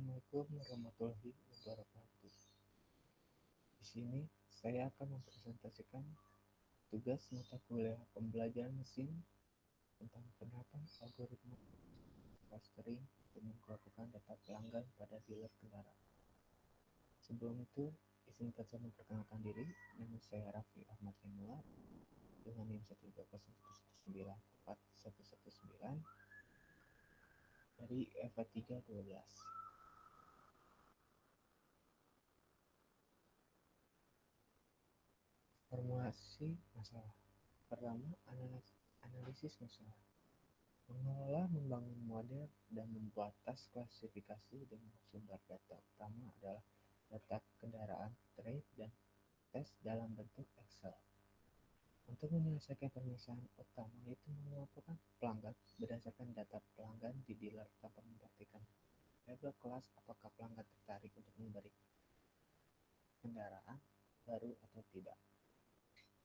Assalamualaikum warahmatullahi wabarakatuh. Di sini saya akan mempresentasikan tugas mata kuliah pembelajaran mesin tentang penerapan algoritma clustering dengan melakukan data pelanggan pada dealer kendaraan. Sebelum itu, izinkan saya memperkenalkan diri. Nama saya Raffi Ahmad Yanuar dengan NIM 12011941119 dari EVA 312. Formulasi masalah. Pertama, analisis masalah. Mengelola, membangun model, dan membuat tas klasifikasi dengan sumber data utama adalah data kendaraan, trade, dan tes dalam bentuk Excel. Untuk menyelesaikan permasalahan utama yaitu mengumpulkan pelanggan berdasarkan data pelanggan di dealer tanpa memperhatikan label kelas apakah pelanggan tertarik untuk memberi kendaraan baru atau tidak.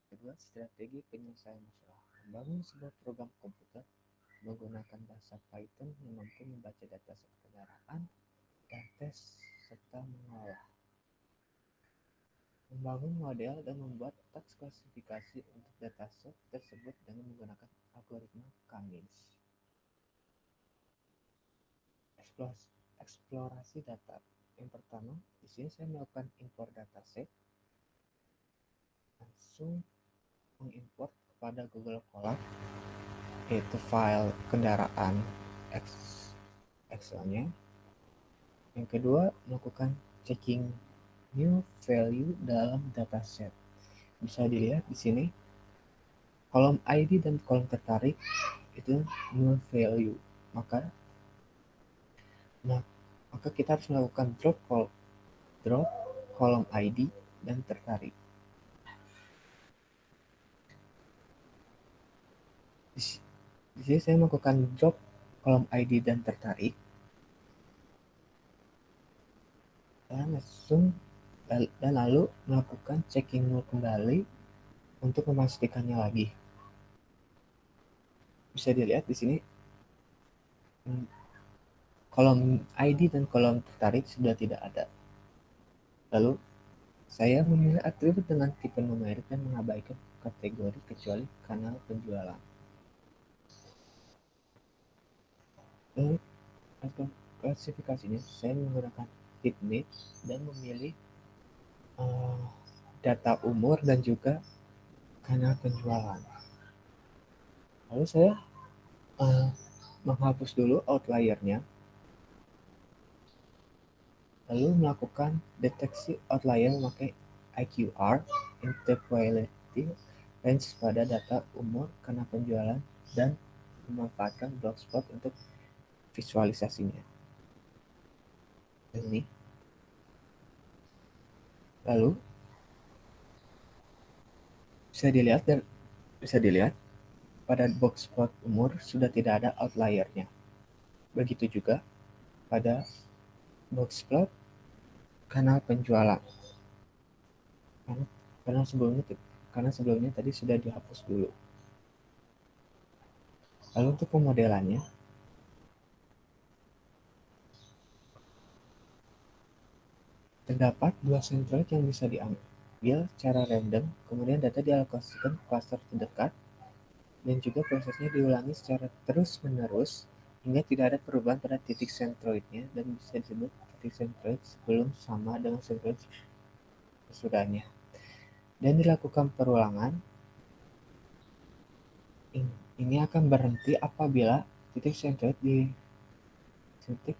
Kedua, strategi penyelesaian masalah. Membangun sebuah program komputer menggunakan bahasa Python yang mampu membaca data set kendaraan dan tes serta mengolah. Membangun model dan membuat teks klasifikasi untuk dataset tersebut dengan menggunakan algoritma Cummins. Eksplorasi data. Yang pertama, di sini saya melakukan import dataset, langsung mengimport kepada Google Colab yaitu file kendaraan Excel-nya. Yang kedua, melakukan checking new value dalam dataset. Bisa dilihat di sini kolom ID dan kolom tertarik itu new value. Maka kita harus melakukan drop kolom ID dan tertarik. Di sini saya melakukan drop kolom ID dan tertarik dan lalu melakukan checking null kembali untuk memastikannya lagi. Bisa dilihat di sini kolom ID dan kolom tertarik sudah tidak ada. Lalu saya memilih atribut dengan tipe numerik dan mengabaikan kategori kecuali kanal penjualan. Untuk klasifikasinya saya menggunakan heatmap dan memilih data umur dan juga kanal penjualan. Lalu saya menghapus dulu outlier-nya, lalu melakukan deteksi outlier memakai IQR, interquality range pada data umur, kanal penjualan, dan memanfaatkan blogspot untuk visualisasinya. Ini. Lalu bisa dilihat pada box plot umur sudah tidak ada outlier-nya. Begitu juga pada box plot kanal penjualan. Karena sebelumnya tadi sudah dihapus dulu. Lalu untuk pemodelannya, terdapat dua centroid yang bisa diambil secara random, kemudian data dialokasikan ke cluster terdekat, dan juga prosesnya diulangi secara terus-menerus hingga tidak ada perubahan pada titik centroidnya dan bisa disebut titik centroid sebelum sama dengan centroid sesudahnya. Dan dilakukan perulangan, ini akan berhenti apabila titik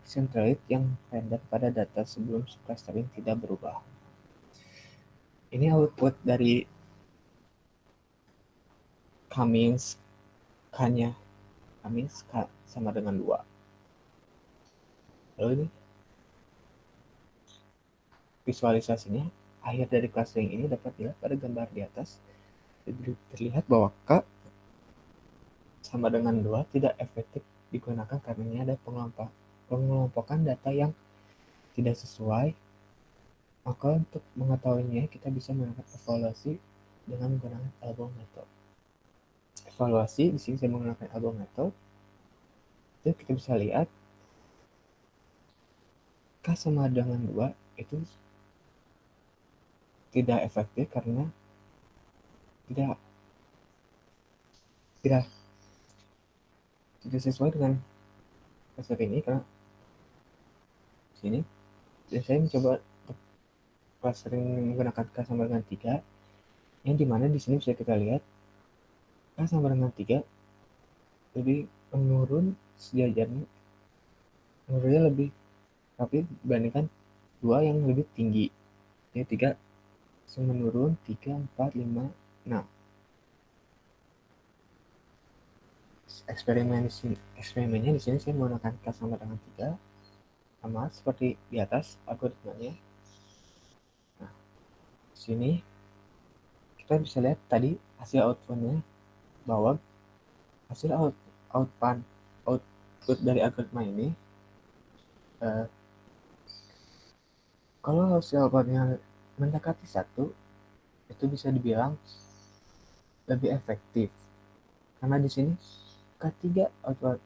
centroid yang random pada data sebelum clustering tidak berubah. Ini output dari Cummins K-nya. Cummins K sama dengan 2. Lalu ini visualisasinya. Akhir dari clustering ini dapat dilihat pada gambar di atas. Terlihat bahwa K sama dengan 2 tidak efektif digunakan karena ini ada pengelompokan data yang tidak sesuai. Maka untuk mengetahuinya kita bisa melakukan evaluasi dengan menggunakan elbow method. Evaluasi di sini saya menggunakan elbow method. Itu kita bisa lihat K sama dengan 2 itu tidak efektif karena tidak tidak tidak sesuai dengan hasil ini, karena sini dan saya mencoba sering menggunakan K sama dengan 3, yang dimana di sini bisa kita lihat K sama dengan 3 lebih menurun sejajarnya, menurunnya lebih rapi dibandingkan 2 yang lebih tinggi. Jadi 3 menurun 3, 4, 5, 6. Eksperimennya di sini saya menggunakan K sama dengan 3, sama seperti di atas algoritmanya. Nah, di sini kita bisa lihat tadi hasil outputnya, bahwa hasil output dari algoritma ini, kalau hasil outputnya mendekati 1, itu bisa dibilang lebih efektif, karena di sini K3 output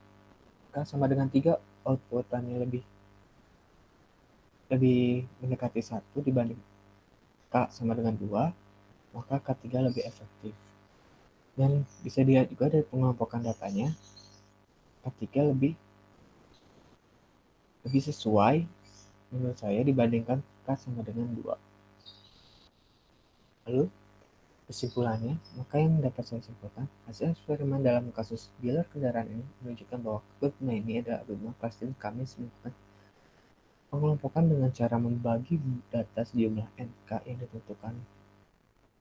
K sama dengan 3 outputannya lebih mendekati 1 dibanding K sama dengan 2, maka K3 lebih efektif. Dan bisa dilihat juga dari pengelompokan datanya, K3 lebih sesuai menurut saya dibandingkan K sama dengan 2. Lalu kesimpulannya, maka yang dapat saya simpulkan, hasil eksperimen dalam kasus dealer kendaraan ini menunjukkan bahwa algoritma ini adalah algoritma Klastin kami melakukan pengelompokan dengan cara membagi data sejumlah NK yang ditentukan.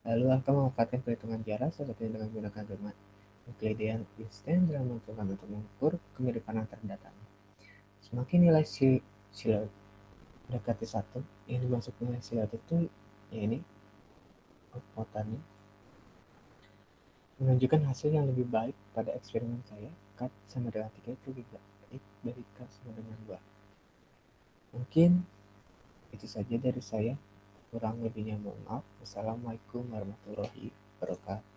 Lalu akan memanfaatkan perhitungan jarak, salah satunya dengan menggunakan algoritma Euclidean Distance dalam untuk mengukur kemiripan antar data. Semakin nilai silat mendekati 1, yang dimaksud nilai silat itu ya ini outputannya menunjukkan hasil yang lebih baik pada eksperimen saya. K sama dengan 3 itu lebih baik dari K sama dengan 2. Mungkin itu saja dari saya, kurang lebihnya mohon maaf. Wassalamualaikum warahmatullahi wabarakatuh.